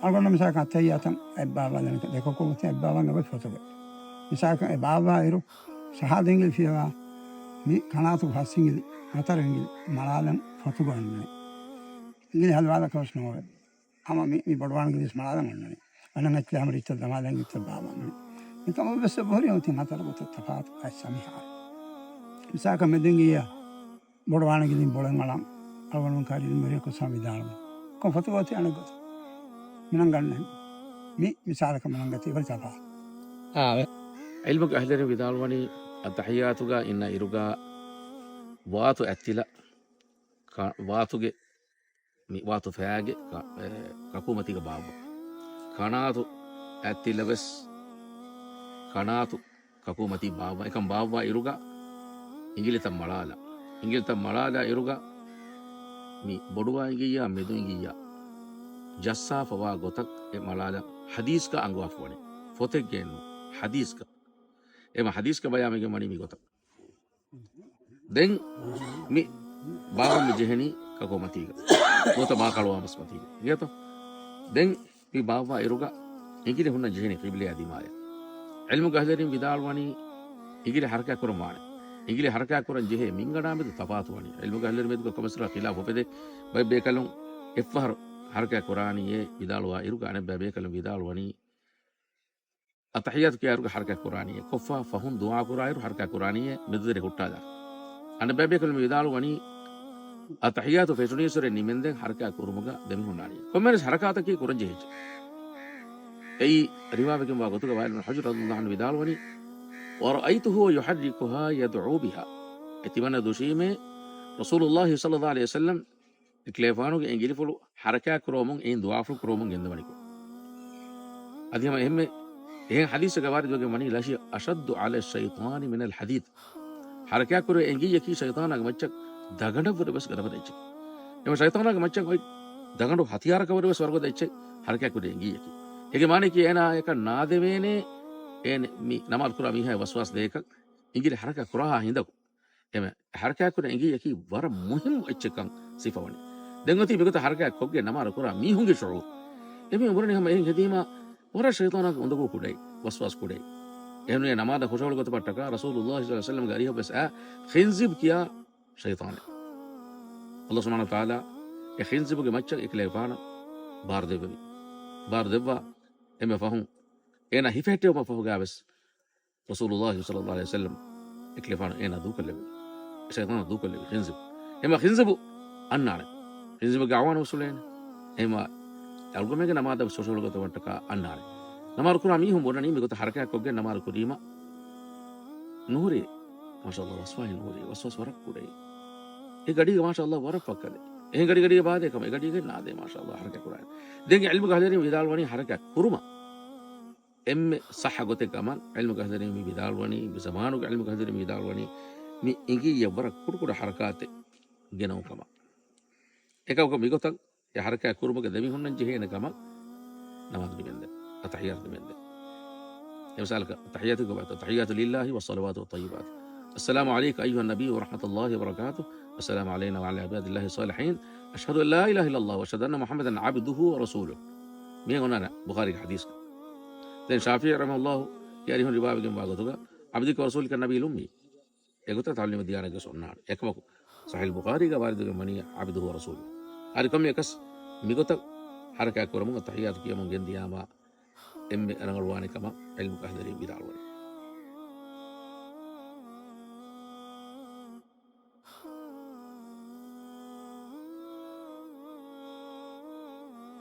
algonno misaka tayyatan ebaba dan de ko ko ebaba ngabe fotoge misaka ebaba iru shahadengil fiwa mi kanatu hasingil matarengil malalan fotogo anne ingil halwala kosno ama mi bodwan gis malalan anne ana ngati amri tel damalan git baba mi kama bes bohri onti matar bot tafat asamiha misaka medengiya bodwan gilin bolan malam algonno kali mere ko samidal ko fotogo ti anagot minanganne mi misalaka minangati falsafa علمك أهلنا بدالوني التحياتك إن إرجع واتو أتلا واتوج واتو فاج كحكومتي كبابا كناتو أتلا بس كناتو كحكومتي بابا إكم بابا إرجع إنجيل تملالا إرجع مي بدوا إنجيا مدو إنجيا جسا فوا غوتك ملالا حديث کا أنغوا فوني فوتك جنو حديث کا إما حديث کا بيا ميجا ماني مي غوتك دين مي بابا مجهني كحكومتي غوتا ما كلوا بس متي ياتو دين مي بابا إرجع إنجيل هنا جهني قبلي أدي مايا علم قهدرين بدالواني إنجيل حركة كرمانه إنجيل حركة كرن جه مينغنا مد تفاتواني علم قهدرين مد كمسرا خلاف وبده بيكلون إفهر حركة قرآنية بدالوا إرجع أنا بيكلون بدالواني التحيات كي أرجع حركة قرآنية كفا فهم دعاء قرآن حركة قرآنية مدري كتادا أنا بيكلون بدالواني التحيات في سنة سورة نيمندة حركة كورمجا دمي هناني كمرس حركات كي قرن جهج أي رواية كم واقعتو كبايل من حجر الله عنه بدالواني ورأيته يحركها يدعو بها اتمنى دوشيمه رسول الله صلى الله عليه وسلم كليفانو إنجيل فلو حركة كرومون إن دعاء فلو كرومون جندمانيكو أديما إهم إيه حديث كبار جو كماني لاشي أشد على الشيطان من الحديد حركة كرو إنجيل يكي شيطان أغمتشك دغنا بس غرب دايچ إما شيطان أغمتشك أي دغنا هتيار كبر بس ورغو دايچ حركة كرو إنجيل يكي هيك ماني كي أنا يك نادمينه إن مي نمال كرا ميها وسواس ديك إنجيل حركة كراها هندكو إما حركة كرو إنجيل يكي ور مهم أچكان صفواني دعوتي بيكو حركة كوجي نمال كرا مي هونجي شعور إما يمرني هم إيه هديما ورا شيطان أغندكو كوداي وسواس كوداي إنه نمال خوشاول كتب تكا رسول الله صلى الله عليه وسلم قاليه بس خنزب كيا شيطان الله سبحانه وتعالى يخنزب كماتش إكليفانا بار دبا إما فهم إنا هيفته وما فهم جابس رسول الله صلى الله عليه وسلم إكليفانا إنا دوك اللي شيطان دوك اللي خنزب إما خنزبو أنار خنزب جاوان وسولين إما ألقوا ميجا نماذج سوشيال كتب تكا أنار نمار كرامي هم بوراني ميكو تحركة كوجي نمار كريما نوري ما شاء الله وصفه نوري وصف ورق كوري ये गड़ी का माशाअल्लाह वरफ पक्का दे ये गड़ी के बाद है कम ये गड़ी के ना दे माशाअल्लाह हरकत कुरान देंगे इल्म का हज़ारी विदाल वानी हरकत कुरुमा एम सह गोते कमान इल्म का हज़ारी में विदाल वानी ज़मानो का इल्म का हज़ारी में विदाल वानी में इंगी ये वरक कुरकुर हरकत गिनाओ कमा एक और कमी को तक ये हरकत कुरुमा के दमी होना चाहिए न कमा नमाज भी बंदे अतहियात भी बंदे ये मिसाल का अतहियात को बात अतहियात लिल्लाहि वस्सलावात वत्तय्यिबात السلام عليك أيها النبي ورحمة الله وبركاته السلام علينا وعلى عباد الله الصالحين أشهد أن لا إله إلا الله وأشهد أن محمدا عبده ورسوله مين هنا بخاري حديث لأن شافعي رحمه الله ياريه رباب جم باغتوغا عبدك ورسولك النبي الأمي يقول تعلم الديانة كسرنا يكمل صحيح البخاري كبارد مني عبده ورسوله أركم يكس ميقول حركة كرمون التحيات كي من جنديا ما أنا غرواني كما علم كهدري بدعوة